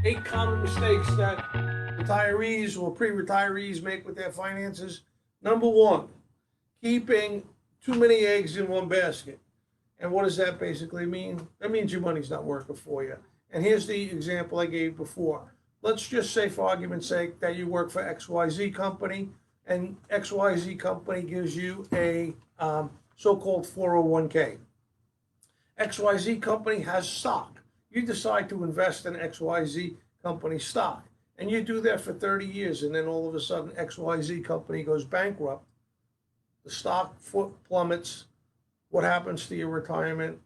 8 common mistakes that retirees or pre-retirees make with their finances. Number one, keeping too many eggs in one basket. And what does that basically mean? That means your money's not working for you. And here's the example I gave before. Let's just say, for argument's sake, that you work for XYZ company, and XYZ company gives you a so-called 401k. XYZ company has stock. You decide to invest in XYZ company stock, and you do that for 30 years, and then all of a sudden XYZ company goes bankrupt. The stock plummets. What happens to your retirement?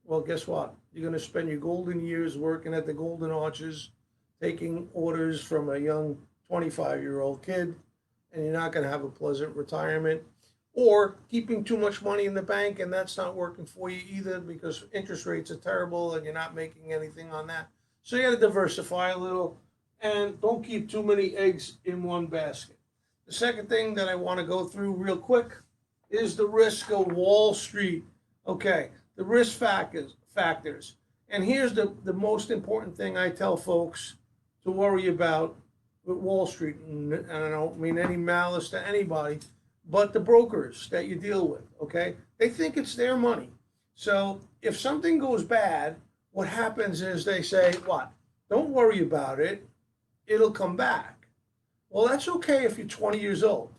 Well, guess what? You're going to spend your golden years working at the Golden Arches, taking orders from a young 25-year-old kid, and you're not going to have a pleasant retirement. Or keeping too much money in the bank, and that's not working for you either because interest rates are terrible and you're not making anything on that. So you got to diversify a little and don't keep too many eggs in one basket. The second thing that I want to go through real quick is the risk of Wall Street. Okay, the risk factors. And here's the most important thing I tell folks to worry about with Wall Street. And I don't mean any malice to anybody, but the brokers that you deal with, okay? They think it's their money. So if something goes bad, what happens is they say, what? Don't worry about it. It'll come back. Well, that's okay if you're 20 years old.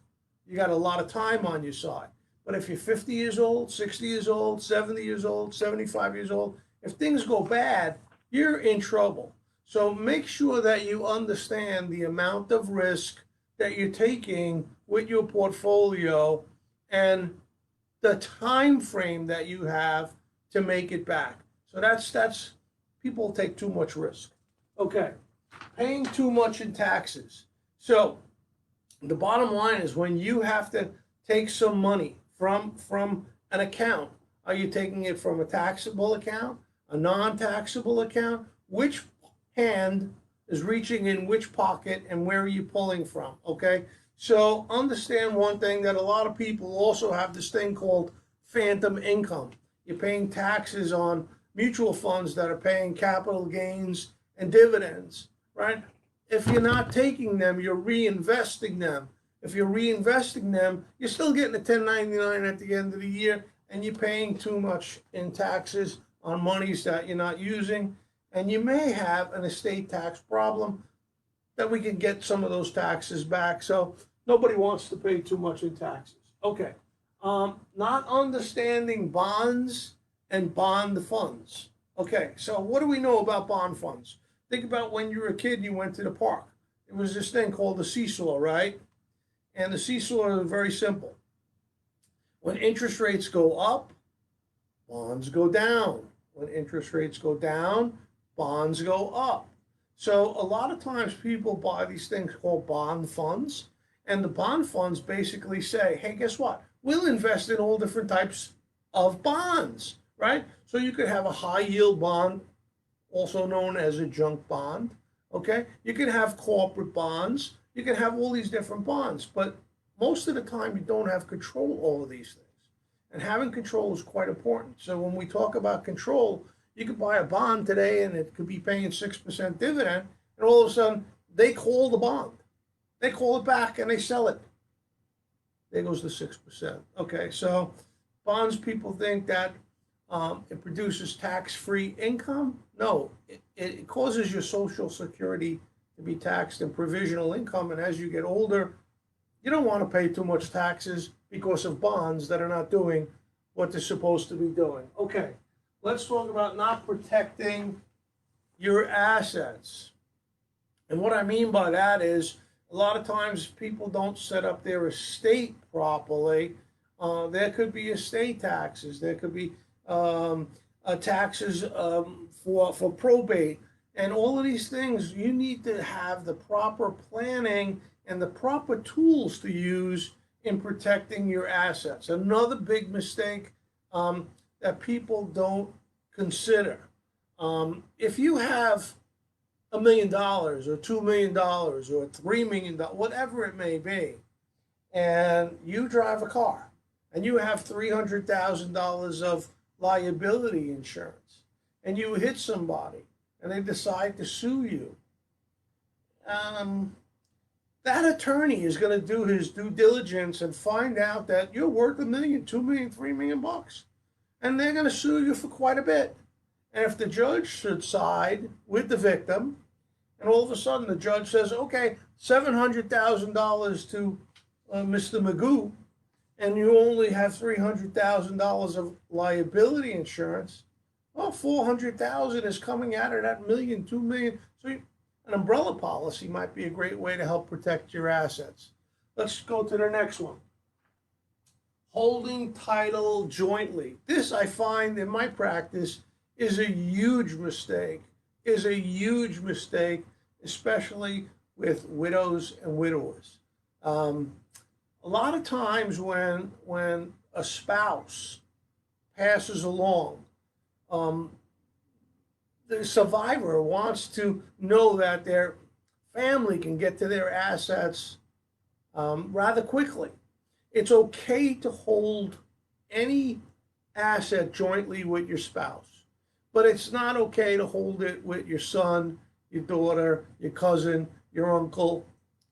You got a lot of time on your side. But if you're 50 years old, 60 years old, 70 years old, 75 years old, if things go bad, you're in trouble. So make sure that you understand the amount of risk that you're taking with your portfolio and the time frame that you have to make it back. So that's people take too much risk. Okay, paying too much in taxes. So the bottom line is when you have to take some money from an account, are you taking it from a taxable account, a non-taxable account? Which hand is reaching in which pocket and where are you pulling from? Okay, so understand one thing, that a lot of people also have this thing called phantom income. You're paying taxes on mutual funds that are paying capital gains and dividends, right? If you're not taking them, you're reinvesting them. If you're reinvesting them, you're still getting a 1099 at the end of the year, and you're paying too much in taxes on monies that you're not using. And you may have an estate tax problem that we can get some of those taxes back. So nobody wants to pay too much in taxes. Okay. Not understanding bonds and bond funds. Okay, so what do we know about bond funds? Think about when you were a kid and you went to the park. It was this thing called the seesaw, right? And the seesaw is very simple. When interest rates go up, bonds go down. When interest rates go down, bonds go up. So a lot of times people buy these things called bond funds, and the bond funds basically say, hey, guess what? We'll invest in all different types of bonds, right? So you could have a high yield bond, also known as a junk bond, okay? You can have corporate bonds. You can have all these different bonds, but most of the time you don't have control over these things. And having control is quite important. So when we talk about control, you could buy a bond today and it could be paying 6% dividend, and all of a sudden they call the bond. They call it back and they sell it. There goes the 6%. Okay, so bonds, people think that it produces tax-free income. No, it causes your Social Security to be taxed in provisional income, and as you get older, you don't want to pay too much taxes because of bonds that are not doing what they're supposed to be doing. Okay, let's talk about not protecting your assets. And what I mean by that is a lot of times people don't set up their estate properly. There could be estate taxes. There could be taxes for probate. And all of these things, you need to have the proper planning and the proper tools to use in protecting your assets. Another big mistake that people don't consider. If you have $1 million or $2 million or $3 million, whatever it may be, and you drive a car and you have $300,000 of liability insurance and you hit somebody and they decide to sue you, um, that attorney is going to do his due diligence and find out that you're worth a million, 2 million, 3 million bucks, and they're going to sue you for quite a bit. And if the judge should side with the victim, and all of a sudden the judge says, okay, $700,000 to Mr. Magoo, and you only have $300,000 of liability insurance, well, 400,000 is coming out of that million, 2 million. So an umbrella policy might be a great way to help protect your assets. Let's go to the next one. Holding title jointly. This I find in my practice is a huge mistake, especially with widows and widowers. A lot of times when a spouse passes along, the survivor wants to know that their family can get to their assets rather quickly. It's okay to hold any asset jointly with your spouse, but it's not okay to hold it with your son, your daughter, your cousin, your uncle.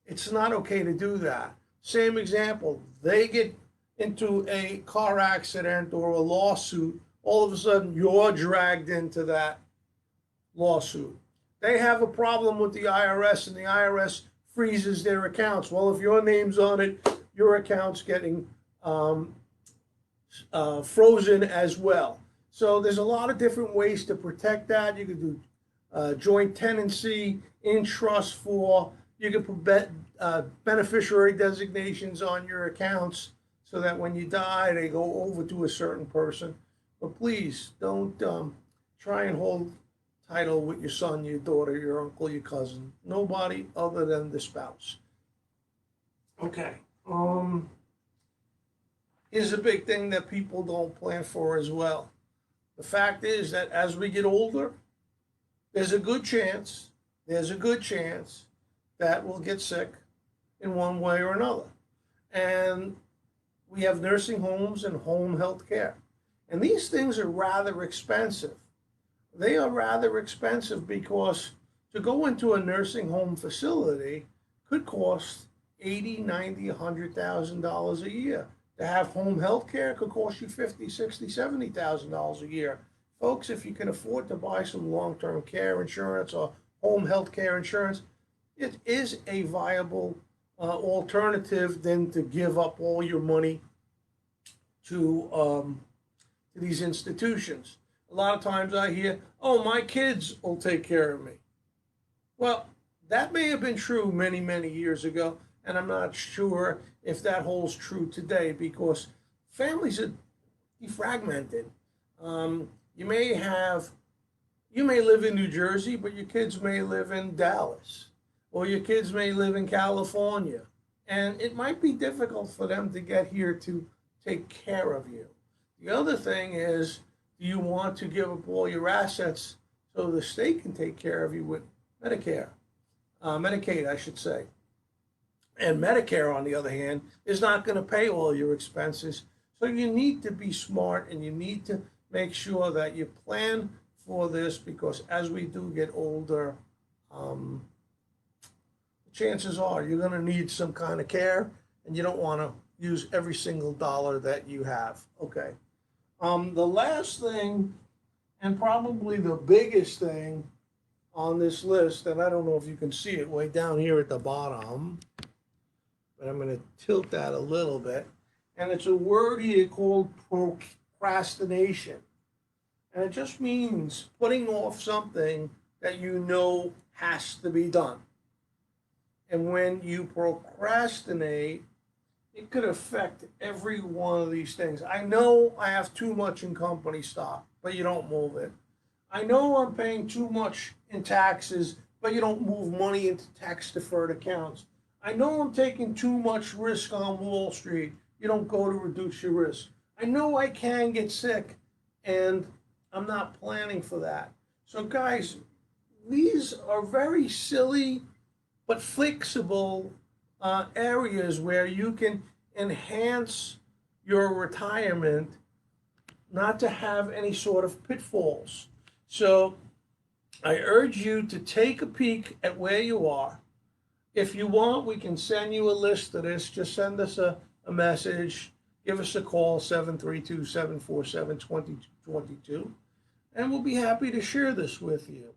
It's not okay to do that. Same example, they get into a car accident or a lawsuit, all of a sudden you're dragged into that lawsuit. They have a problem with the IRS and the IRS freezes their accounts. Well, if your name's on it, your account's getting frozen as well. So there's a lot of different ways to protect that. You can do joint tenancy, in trust for, you can put beneficiary designations on your accounts so that when you die, they go over to a certain person. But please don't try and hold title with your son, your daughter, your uncle, your cousin. Nobody other than the spouse. Okay. Here's a big thing that people don't plan for as well. The fact is that as we get older, there's a good chance that we'll get sick in one way or another. And we have nursing homes and home health care. And these things are rather expensive. They are rather expensive because to go into a nursing home facility could cost $80,000, $90,000, $100,000 a year. To have home health care could cost you $50,000, $60,000, $70,000 a year. Folks, if you can afford to buy some long-term care insurance or home health care insurance, it is a viable alternative than to give up all your money to these institutions. A lot of times I hear, oh, my kids will take care of me. Well, that may have been true many, many years ago, and I'm not sure if that holds true today because families are defragmented. You may live in New Jersey, but your kids may live in Dallas, or your kids may live in California, and it might be difficult for them to get here to take care of you. The other thing is, do you want to give up all your assets so the state can take care of you with Medicaid, I should say. And Medicare, on the other hand, is not going to pay all your expenses. So you need to be smart and you need to make sure that you plan for this because as we do get older, chances are you're going to need some kind of care and you don't want to use every single dollar that you have. Okay. The last thing, and probably the biggest thing on this list, and I don't know if you can see it way down here at the bottom, but I'm going to tilt that a little bit. And it's a word here called procrastination. And it just means putting off something that you know has to be done. And when you procrastinate, it could affect every one of these things. I know I have too much in company stock, but you don't move it. I know I'm paying too much in taxes, but you don't move money into tax deferred accounts. I know I'm taking too much risk on Wall Street. You don't go to reduce your risk. I know I can get sick, and I'm not planning for that. So guys, these are very silly but flexible areas where you can enhance your retirement, not to have any sort of pitfalls. So I urge you to take a peek at where you are, If you want, we can send you a list of this. Just send us a message. Give us a call, 732-747-2022, and we'll be happy to share this with you.